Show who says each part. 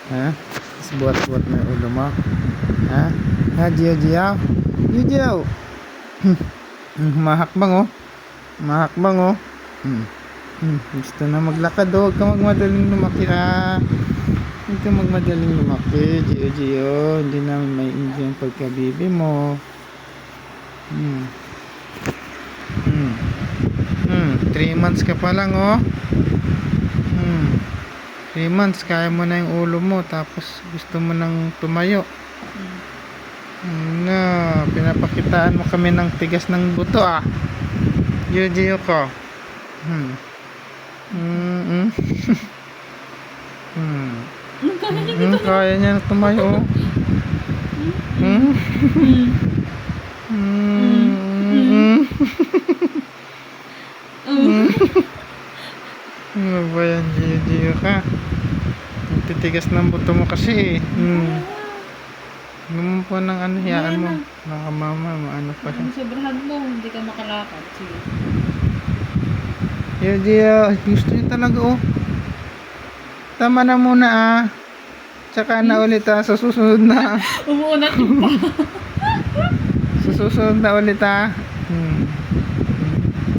Speaker 1: Ha? Tapos buhat-buhat mo yung ulo mo. Ha? Ha, Gio, Gio? Gio! Mahakbang oh. Mahakbang oh. Gusto na maglakad oh. Huwag ka magmadaling lumaki ah. Huwag ka magmadaling lumaki. Gio, Gio. Hindi namin may yung pagkabibi mo. 3 months ka pa lang oh. 3 months kaya mo na yung ulo mo tapos gusto mo nang tumayo. No, pinapakitaan mo kami ng tigas ng buto ah. Gio ko. Kaya niya na tumayo. Ano ba yan, Gio ka? Titigas ng buto mo kasi Ano po ng ano, hiyaan mo. Baka mama, ano pa siya.
Speaker 2: Sobrahan mo, hindi ka makalakad. Sige.
Speaker 1: Gio, gusto niya talaga oh. Tama na muna ah. Tsaka na ulit ah, sa susunod na.
Speaker 2: Umuunat yung pa.
Speaker 1: Sa susunod na ulit ah.